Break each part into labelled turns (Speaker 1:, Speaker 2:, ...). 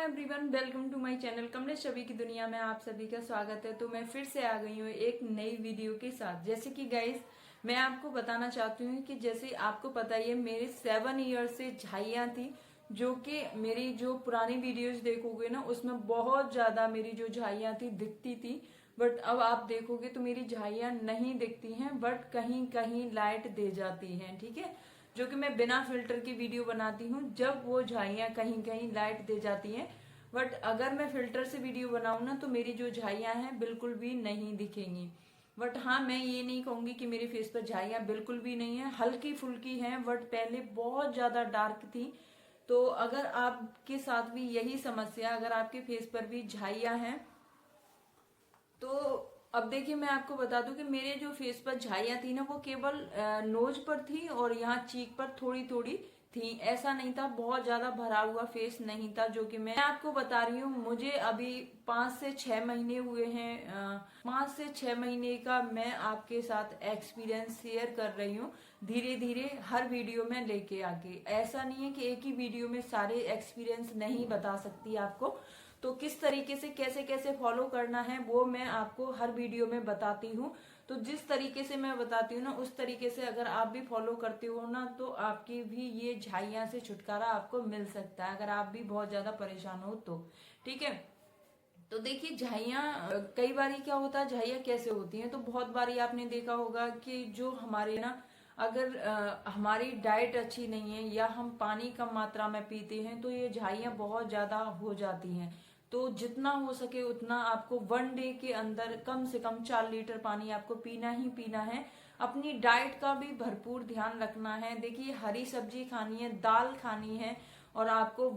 Speaker 1: Everyone, welcome to my channel Kamlesh Chhavi की दुनिया में आप सभी का स्वागत है। तो मैं फिर से आ गई हूँ एक नई वीडियो के साथ। जैसे कि गाइस, मैं आपको बताना चाहती हूँ कि जैसे आपको पता ही है, मेरे 7 ईयर से झाइयाँ थी, जो कि मेरी जो पुरानी वीडियोस देखोगे ना, उसमें बहुत ज्यादा मेरी जो झाइयाँ थी दिखती थी। बट अब आप देखोगे तो मेरी झाइयाँ नहीं दिखती हैं, बट कहीं कहीं लाइट दे जाती हैं। ठीक है, जो कि मैं बिना फिल्टर की वीडियो बनाती हूँ, जब वो झाइयाँ कहीं कहीं लाइट दे जाती हैं। बट अगर मैं फिल्टर से वीडियो बनाऊँ ना, तो मेरी जो झाइयाँ हैं बिल्कुल भी नहीं दिखेंगी। बट हाँ, मैं ये नहीं कहूंगी कि मेरे फेस पर झाइयाँ बिल्कुल भी नहीं है, हल्की फुल्की हैं, बट पहले बहुत ज्यादा डार्क थी। तो अगर आपके साथ भी यही समस्या, अगर आपके फेस पर भी झाइयाँ हैं, तो अब देखिए, मैं आपको बता दूं कि मेरे जो फेस पर झाइयाँ थी ना, वो केवल नोज पर थी और यहाँ चीक पर थोड़ी थोड़ी थी। ऐसा नहीं था, बहुत ज्यादा भरा हुआ फेस नहीं था। जो कि मैं आपको बता रही हूँ, मुझे अभी 5 से 6 महीने हुए हैं। 5 से 6 महीने का मैं आपके साथ एक्सपीरियंस शेयर कर रही हूँ, धीरे धीरे हर वीडियो में लेके आके। ऐसा नहीं है कि एक ही वीडियो में सारे एक्सपीरियंस नहीं बता सकती आपको। तो किस तरीके से कैसे कैसे फॉलो करना है, वो मैं आपको हर वीडियो में बताती हूँ। तो जिस तरीके से मैं बताती हूँ ना, उस तरीके से अगर आप भी फॉलो करते हो ना, तो आपकी भी ये झाइयाँ से छुटकारा आपको मिल सकता है, अगर आप भी बहुत ज्यादा परेशान हो तो। ठीक है, तो देखिए, झाइयाँ कई बारी क्या होता है, झाइयाँ कैसे होती हैं, तो बहुत बारी आपने देखा होगा कि जो हमारे ना, अगर हमारी डाइट अच्छी नहीं है या हम पानी कम मात्रा में पीते हैं, तो ये झाइयाँ बहुत ज्यादा हो जाती हैं। तो जितना हो सके उतना आपको 1 डे के अंदर कम से कम 4 लीटर पानी आपको पीना ही पीना है। अपनी डाइट का भी भरपूर ध्यान रखना है। देखिए, हरी सब्जी खानी है, दाल खानी है, और आपको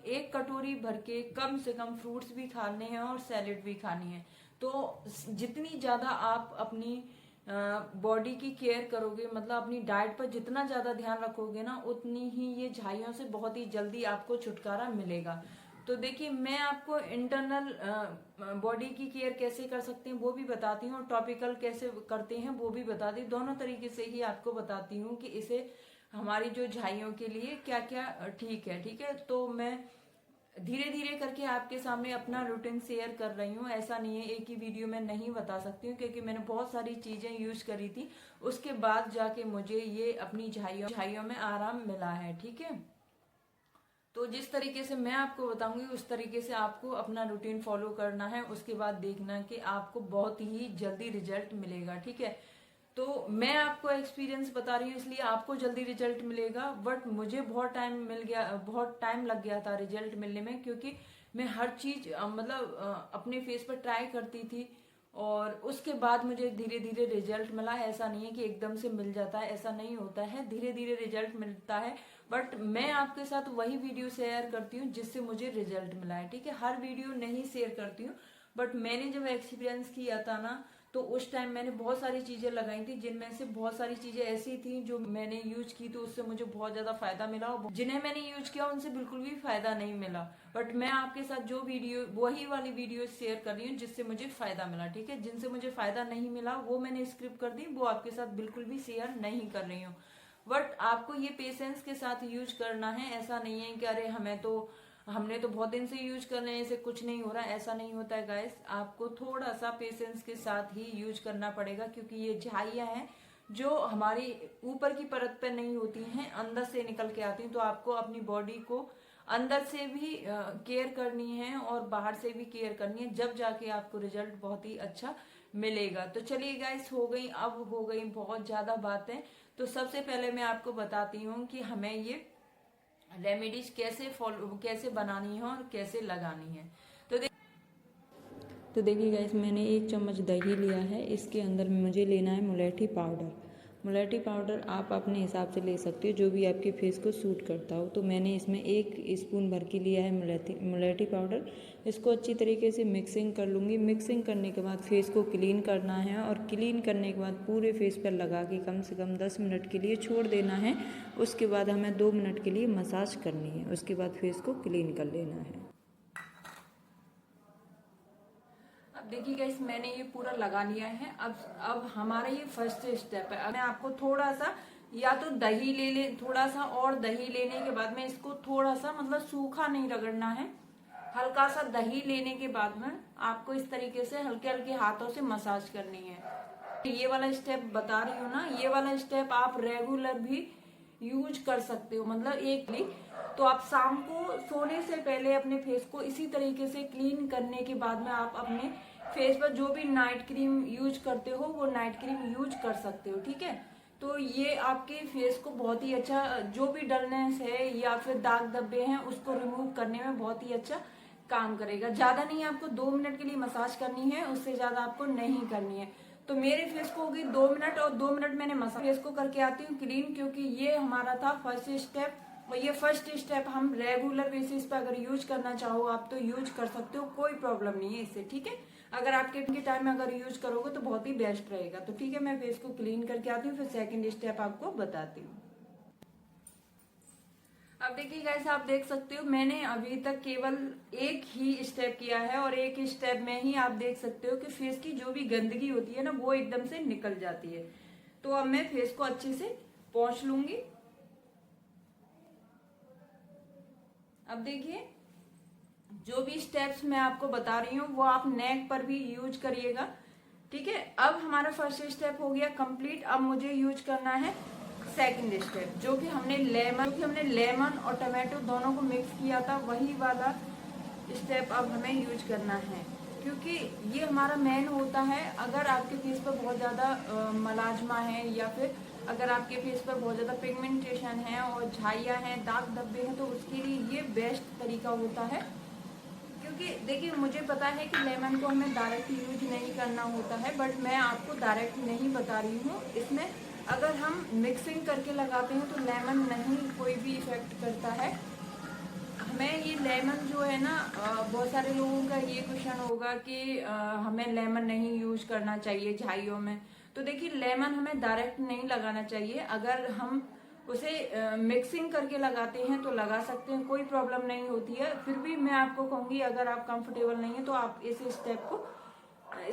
Speaker 1: 1 कटोरी भर के कम से कम फ्रूट्स भी खाने हैं और सैलेड भी खानी है। तो जितनी ज्यादा आप अपनी बॉडी की केयर करोगे, मतलब अपनी डाइट पर जितना ज्यादा ध्यान रखोगे ना, उतनी ही ये झाइयों से बहुत ही जल्दी आपको छुटकारा मिलेगा। तो देखिए, मैं आपको इंटरनल बॉडी की केयर कैसे कर सकते हैं वो भी बताती हूँ, और टॉपिकल कैसे करते हैं वो भी बताती हूँ। दोनों तरीके से ही आपको बताती हूँ कि इसे हमारी जो झाइयों के लिए क्या क्या ठीक है। ठीक है, तो मैं धीरे धीरे करके आपके सामने अपना रूटीन शेयर कर रही हूँ। ऐसा नहीं है एक ही वीडियो में नहीं बता सकती हूँ, क्योंकि मैंने बहुत सारी चीजें यूज करी थी, उसके बाद जाके मुझे ये अपनी झाइयों में आराम मिला है। ठीक है, तो जिस तरीके से मैं आपको बताऊंगी, उस तरीके से आपको अपना रूटीन फॉलो करना है। उसके बाद देखना कि आपको बहुत ही जल्दी रिजल्ट मिलेगा। ठीक है, तो मैं आपको एक्सपीरियंस बता रही हूँ, इसलिए आपको जल्दी रिजल्ट मिलेगा, बट मुझे बहुत टाइम मिल गया, बहुत टाइम लग गया था रिजल्ट मिलने में, क्योंकि मैं हर चीज मतलब अपने फेस पर ट्राई करती थी, और उसके बाद मुझे धीरे धीरे रिजल्ट मिला। ऐसा नहीं है कि एकदम से मिल जाता है, ऐसा नहीं होता है, धीरे धीरे रिजल्ट मिलता है। बट मैं आपके साथ वही वीडियो शेयर करती हूँ जिससे मुझे रिजल्ट मिला है। ठीक है, हर वीडियो नहीं शेयर करती हूँ, बट मैंने जब एक्सपीरियंस किया था ना, तो उस टाइम मैंने बहुत सारी चीजें लगाई थी, जिनमें से बहुत सारी चीजें ऐसी थी जो मैंने यूज की, तो उससे मुझे बहुत ज्यादा फायदा मिला, और जिन्हें मैंने यूज किया उनसे बिल्कुल भी फायदा नहीं मिला। बट मैं आपके साथ जो वीडियो, वही वाली वीडियो शेयर कर रही हूँ जिससे मुझे फायदा मिला। ठीक है, जिनसे मुझे फायदा नहीं मिला वो मैंने स्किप कर दी, वो आपके साथ बिल्कुल भी शेयर नहीं कर रही हूँ। बट आपको ये पेशेंस के साथ यूज करना है। ऐसा नहीं है कि अरे हमने तो बहुत दिन से यूज कर रहे हैं, इसे कुछ नहीं हो रहा, ऐसा नहीं होता है गाइस। आपको थोड़ा सा पेशेंस के साथ ही यूज करना पड़ेगा, क्योंकि ये झाइयाँ हैं जो हमारी ऊपर की परत पे नहीं होती हैं, अंदर से निकल के आती हैं। तो आपको अपनी बॉडी को अंदर से भी केयर करनी है और बाहर से भी केयर करनी है, जब जाके आपको रिजल्ट बहुत ही अच्छा मिलेगा। तो चलिए गाइस, अब हो गई बहुत ज्यादा बातें। तो सबसे पहले मैं आपको बताती हूँ कि हमें ये रेमेडीज कैसे बनानी है और कैसे लगानी है। तो तो देखिए गाइस, मैंने 1 चम्मच दही लिया है, इसके अंदर मुझे लेना है मुलेठी पाउडर। मुलेठी पाउडर आप अपने हिसाब से ले सकते हो, जो भी आपके फेस को सूट करता हो। तो मैंने इसमें 1 स्पून भर के लिया है मुलेठी पाउडर। इसको अच्छी तरीके से मिक्सिंग कर लूँगी। मिक्सिंग करने के बाद फेस को क्लीन करना है, और क्लीन करने के बाद पूरे फेस पर लगा के कम से कम 10 मिनट के लिए छोड़ देना है। उसके बाद हमें 2 मिनट के लिए मसाज करनी है, उसके बाद फेस को क्लीन कर लेना है। अब देखिए गाइस, मैंने ये पूरा लगा लिया है। अब हमारा ये फर्स्ट स्टेप है। अब मैं आपको थोड़ा सा, या तो दही थोड़ा सा, और दही लेने के बाद में इसको थोड़ा सा, मतलब सूखा नहीं रगड़ना है, हल्का सा दही लेने के बाद में आपको इस तरीके से हल्के हल्के हाथों से मसाज करनी है। ये वाला स्टेप बता रही हूँ ना, ये वाला स्टेप आप रेगुलर भी यूज कर सकते हो। मतलब एक भी तो आप शाम को सोने से पहले अपने फेस को इसी तरीके से क्लीन करने के बाद में आप अपने फेस पर जो भी नाइट क्रीम यूज करते हो वो नाइट क्रीम यूज कर सकते हो। ठीक है, तो ये आपके फेस को बहुत ही अच्छा, जो भी डलनेस है या फिर दाग धब्बे हैं उसको रिमूव करने में बहुत ही अच्छा काम करेगा। ज्यादा नहीं, आपको 2 मिनट के लिए मसाज करनी है, उससे ज्यादा आपको नहीं करनी है। तो मेरे फेस को होगी 2 मिनट, और 2 मिनट मैंने मसाज फेस को करके आती हूँ क्लीन, क्योंकि ये हमारा था फर्स्ट स्टेप। और ये फर्स्ट स्टेप हम रेगुलर बेसिस पे अगर यूज करना चाहो आप तो यूज कर सकते हो, कोई प्रॉब्लम नहीं है इससे। ठीक है, अगर आपके टाइम में अगर यूज करोगे तो बहुत ही बेस्ट रहेगा। तो ठीक है, मैं फेस को क्लीन करके आती हूँ, फिर सेकंड स्टेप आपको बताती हूँ। अब देखिए गाइस, आप देख सकते हो मैंने अभी तक केवल एक ही स्टेप किया है, और एक ही स्टेप में ही आप देख सकते हो कि फेस की जो भी गंदगी होती है ना वो एकदम से निकल जाती है। तो अब मैं फेस को अच्छे से पोंछ लूंगी। अब देखिए, जो भी स्टेप्स मैं आपको बता रही हूँ वो आप नेक पर भी यूज करिएगा। ठीक है, अब हमारा फर्स्ट स्टेप हो गया कंप्लीट। अब मुझे यूज करना है सेकंड स्टेप, जो कि हमने लेमन और टमाटो दोनों को मिक्स किया था, वही वाला स्टेप अब हमें यूज करना है, क्योंकि ये हमारा मेन होता है। अगर आपके फेस पर बहुत ज्यादा मलाजमा है या फिर अगर आपके फेस पर बहुत ज्यादा पिगमेंटेशन है और झाइयाँ हैं, दाग धब्बे हैं, तो उसके लिए ये बेस्ट तरीका होता है। क्योंकि देखिए, मुझे पता है कि लेमन को हमें डायरेक्ट यूज नहीं करना होता है, बट मैं आपको डायरेक्ट नहीं बता रही हूँ। इसमें अगर हम मिक्सिंग करके लगाते हैं तो लेमन नहीं कोई भी इफेक्ट करता है हमें। ये लेमन जो है ना, बहुत सारे लोगों का ये क्वेश्चन होगा कि हमें लेमन नहीं यूज करना चाहिए झाइयों में। तो देखिए, लेमन हमें डायरेक्ट नहीं लगाना चाहिए। अगर हम उसे मिक्सिंग करके लगाते हैं तो लगा सकते हैं, कोई प्रॉब्लम नहीं होती है। फिर भी मैं आपको कहूंगी, अगर आप कंफर्टेबल नहीं है तो आप इस स्टेप को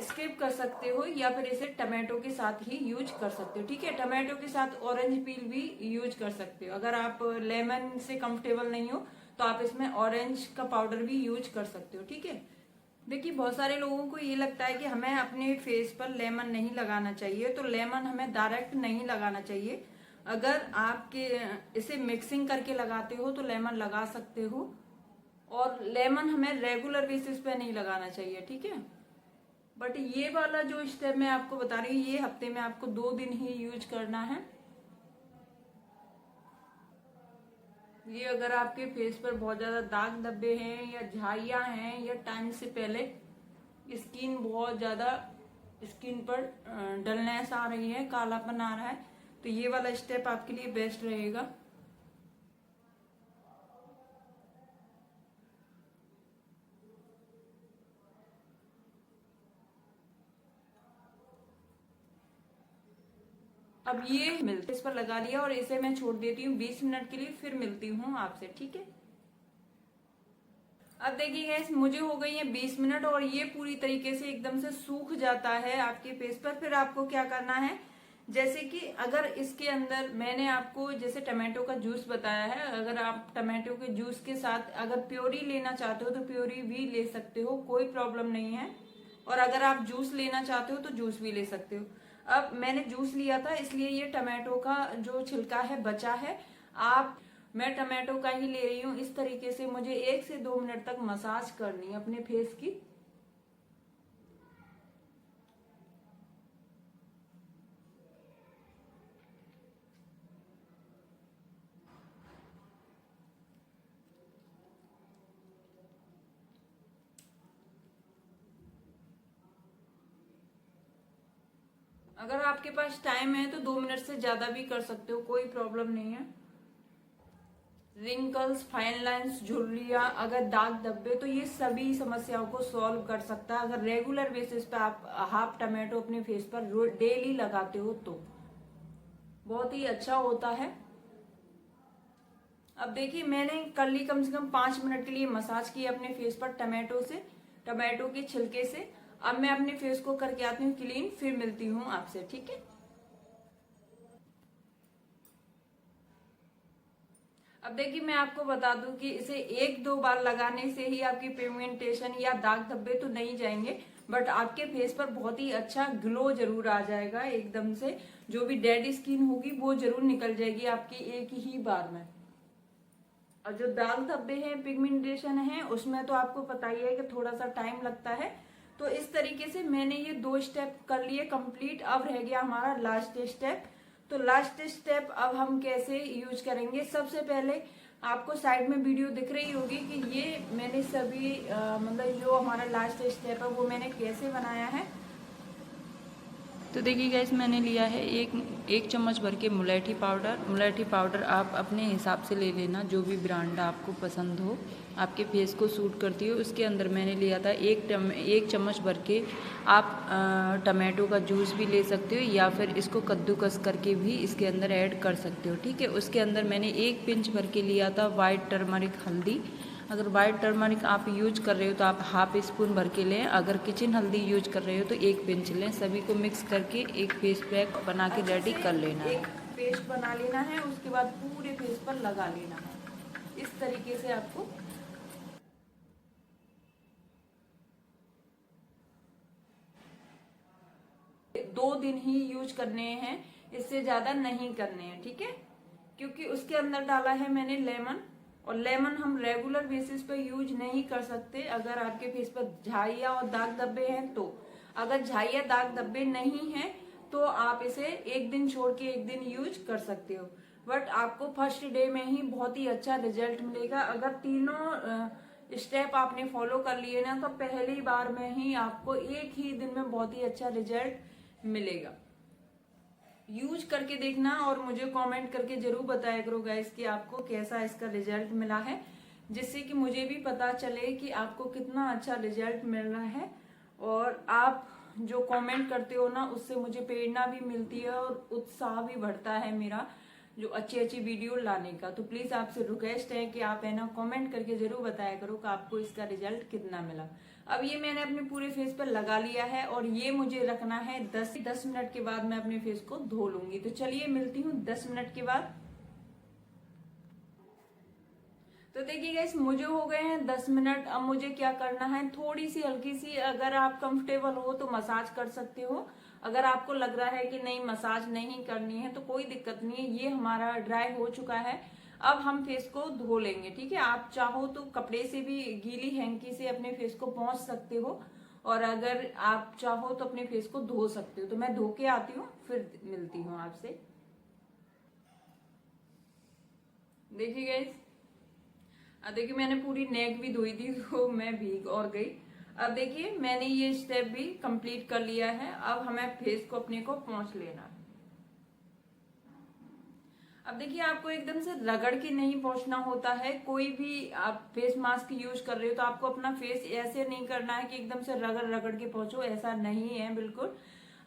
Speaker 1: स्किप कर सकते हो, या फिर इसे टमाटो के साथ ही यूज कर सकते हो। ठीक है, टमाटो के साथ ऑरेंज पील भी यूज कर सकते हो। अगर आप लेमन से कंफर्टेबल नहीं हो तो आप इसमें ऑरेंज का पाउडर भी यूज कर सकते हो। ठीक है, देखिए, बहुत सारे लोगों को ये लगता है कि हमें अपने फेस पर लेमन नहीं लगाना चाहिए, तो लेमन हमें डायरेक्ट नहीं लगाना चाहिए। अगर आपके इसे मिक्सिंग करके लगाते हो तो लेमन लगा सकते हो, और लेमन हमें रेगुलर बेसिस पे नहीं लगाना चाहिए। ठीक है, बट ये वाला जो स्टेप मैं आपको बता रही हूँ ये हफ्ते में आपको 2 दिन ही यूज करना है। ये अगर आपके फेस पर बहुत ज्यादा दाग धब्बे हैं या झाइयां हैं, या टाइम से पहले स्किन बहुत ज्यादा, स्किन पर डलनेस आ रही है, कालापन आ रहा है, तो ये वाला स्टेप आपके लिए बेस्ट रहेगा। अब ये मिलते इस पर लगा लिया, और इसे मैं छोड़ देती हूँ 20 मिनट के लिए, फिर मिलती हूँ आपसे। ठीक है, अब देखिए गैस, मुझे हो गई है 20 मिनट, और ये पूरी तरीके से एकदम से सूख जाता है आपके फेस पर। फिर आपको क्या करना है, जैसे कि अगर इसके अंदर मैंने आपको जैसे टमाटो का जूस बताया है, अगर आप टमाटो के जूस के साथ अगर प्योरी लेना चाहते हो तो प्योरी भी ले सकते हो, कोई प्रॉब्लम नहीं है। और अगर आप जूस लेना चाहते हो तो जूस भी ले सकते हो। अब मैंने जूस लिया था, इसलिए ये टमाटो का जो छिलका है बचा है। आप मैं टमाटो का ही ले रही हूँ। इस तरीके से मुझे 1 से 2 मिनट तक मसाज करनी है अपने फेस की। अगर आपके पास टाइम है तो 2 मिनट से ज्यादा भी कर सकते हो, कोई प्रॉब्लम नहीं है। रिंकल्स, फाइन लाइंस, झुर्रियां, अगर दाग धब्बे, तो ये सभी समस्याओं को सॉल्व कर सकता है अगर रेगुलर बेसिस पे आप हाफ टमाटो अपने फेस पर डेली लगाते हो तो बहुत ही अच्छा होता है। अब देखिए, मैंने कर ली कम से कम 5 मिनट के लिए मसाज की अपने फेस पर टमाटो के छिलके से। अब मैं अपने फेस को करके आती हूँ क्लीन, फिर मिलती हूँ आपसे। ठीक है, अब देखिए मैं आपको बता दूं कि इसे 1-2 बार लगाने से ही आपकी पिगमेंटेशन या दाग धब्बे तो नहीं जाएंगे, बट आपके फेस पर बहुत ही अच्छा ग्लो जरूर आ जाएगा एकदम से। जो भी डेड स्किन होगी वो जरूर निकल जाएगी आपकी एक ही बार में। और जो दाग धब्बे हैं, पिगमेंटेशन है, उसमें तो आपको पता ही है कि थोड़ा सा टाइम लगता है। तो इस तरीके से मैंने ये 2 स्टेप कर लिए कंप्लीट। अब रह गया हमारा लास्ट स्टेप। तो लास्ट स्टेप अब हम कैसे यूज करेंगे। सबसे पहले आपको साइड में वीडियो दिख रही होगी कि ये मैंने सभी मतलब जो हमारा लास्ट स्टेप है वो मैंने कैसे बनाया है। तो देखिए गाइस, मैंने लिया है एक चम्मच भर के मुलेठी पाउडर। मुलेठी पाउडर आप अपने हिसाब से ले लेना, जो भी ब्रांड आपको पसंद हो, आपके फेस को सूट करती हो। उसके अंदर मैंने लिया था एक चम्मच भर के। आप टमाटो का जूस भी ले सकते हो या फिर इसको कद्दूकस करके भी इसके अंदर ऐड कर सकते हो, ठीक है। उसके अंदर मैंने 1 पिंच भर के लिया था वाइट टर्मरिक हल्दी। अगर वाइट टर्मरिक आप यूज कर रहे हो तो आप हाफ स्पून भर के लें। अगर किचन हल्दी यूज कर रहे हो तो 1 पिंच लें। सभी को मिक्स करके एक फेस पैक बना के रेडी कर लेना है। एक पेस्ट बना लेना है, उसके बाद पूरे फेस पर लगा लेना है। इस तरीके से आपको 2 दिन ही यूज करने हैं, इससे ज्यादा नहीं करने हैं, ठीक है। क्योंकि उसके अंदर डाला है मैंने लेमन, और लेमन हम रेगुलर बेसिस पे यूज नहीं कर सकते अगर आपके फेस पर झाइया और दाग धब्बे हैं तो। अगर झाइया दाग धब्बे नहीं हैं तो आप इसे एक दिन छोड़ के एक दिन यूज कर सकते हो, बट आपको फर्स्ट डे में ही बहुत ही अच्छा रिजल्ट मिलेगा। अगर तीनों स्टेप आपने फॉलो कर लिए ना तो पहली बार में ही आपको एक ही दिन में बहुत ही अच्छा रिजल्ट मिलेगा। यूज करके देखना और मुझे कमेंट करके जरूर बताया करो गाइस कि आपको कैसा इसका रिजल्ट मिला है, जिससे कि मुझे भी पता चले कि आपको कितना अच्छा रिजल्ट मिल रहा है। और आप जो कमेंट करते हो ना, उससे मुझे प्रेरणा भी मिलती है और उत्साह भी बढ़ता है मेरा जो अच्छी अच्छी वीडियो लाने का। तो प्लीज आपसे रिक्वेस्ट है कि आप है ना कमेंट करके जरूर बताया करो कि आपको इसका रिजल्ट कितना मिला। अब ये मैंने अपने पूरे फेस पर लगा लिया है और ये मुझे रखना है 10 मिनट के बाद मैं अपने फेस को धो लूंगी। तो चलिए मिलती हूँ 10 मिनट के बाद। तो देखिए गाइस, मुझे हो गए हैं 10 मिनट। अब मुझे क्या करना है, थोड़ी सी हल्की सी, अगर आप कंफर्टेबल हो तो मसाज कर सकते हो। अगर आपको लग रहा है कि नहीं मसाज नहीं करनी है तो कोई दिक्कत नहीं है। ये हमारा ड्राई हो चुका है, अब हम फेस को धो लेंगे, ठीक है। आप चाहो तो कपड़े से भी, गीली हैंकी से अपने फेस को पोंछ सकते हो, और अगर आप चाहो तो अपने फेस को धो सकते हो। तो मैं धो के आती हूँ, फिर मिलती हूँ आपसे। देखिए गाइस, अब देखिए मैंने पूरी नेक भी धोई थी तो मैं भीग और गई। अब देखिए मैंने ये स्टेप भी कंप्लीट कर लिया है। अब हमें फेस को अपने को पोंछ लेना है। अब देखिए आपको एकदम से रगड़ के नहीं पोंछना होता है। कोई भी आप फेस मास्क यूज कर रहे हो तो आपको अपना फेस ऐसे नहीं करना है कि एकदम से रगड़ रगड़ के पोंछो, ऐसा नहीं है बिल्कुल।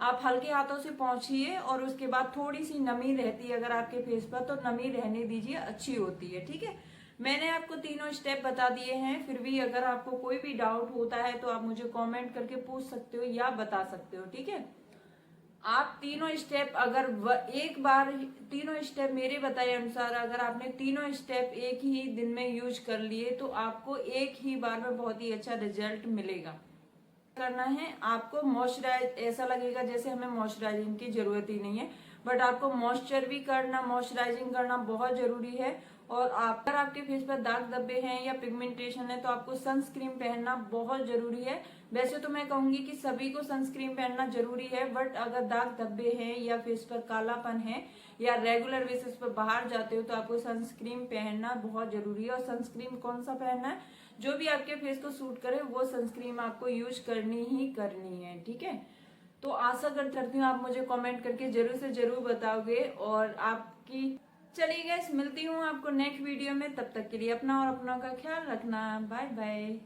Speaker 1: आप हल्के हाथों से पोंछिए और उसके बाद थोड़ी सी नमी रहती है अगर आपके फेस पर तो नमी रहने दीजिए, अच्छी होती है, ठीक है। मैंने आपको तीनों स्टेप बता दिए हैं, फिर भी अगर आपको कोई भी डाउट होता है तो आप मुझे कमेंट करके पूछ सकते हो या बता सकते हो, ठीक है। आप तीनों स्टेप अगर एक बार, तीनों स्टेप मेरे बताए अनुसार अगर आपने तीनों स्टेप एक ही दिन में यूज कर लिए तो आपको एक ही बार में बहुत ही अच्छा रिजल्ट मिलेगा। करना है आपको मॉइस्चराइज, ऐसा लगेगा जैसे हमें मॉइस्चराइजिंग की जरूरत ही नहीं है, बट आपको मॉइस्चर भी करना, मॉइस्चराइजिंग करना बहुत जरूरी है। और अगर आपके फेस पर दाग धब्बे हैं या पिगमेंटेशन है तो आपको सनस्क्रीन पहनना बहुत जरूरी है। वैसे तो मैं कहूंगी कि सभी को सनस्क्रीन पहनना जरूरी है, बट अगर दाग धब्बे हैं या फेस पर कालापन है या रेगुलर बेसिस पर बाहर जाते हो तो आपको सनस्क्रीन पहनना बहुत जरूरी है। और सनस्क्रीन कौन सा पहनना है, जो भी आपके फेस को सूट करे वो सनस्क्रीन आपको यूज करनी ही करनी है, ठीक है। तो आशा करती हूँ आप मुझे कमेंट करके जरूर से जरूर बताओगे और आपकी। चलिए गाइस, मिलती हूँ आपको नेक्स्ट वीडियो में। तब तक के लिए अपना और अपनों का ख्याल रखना। Bye bye.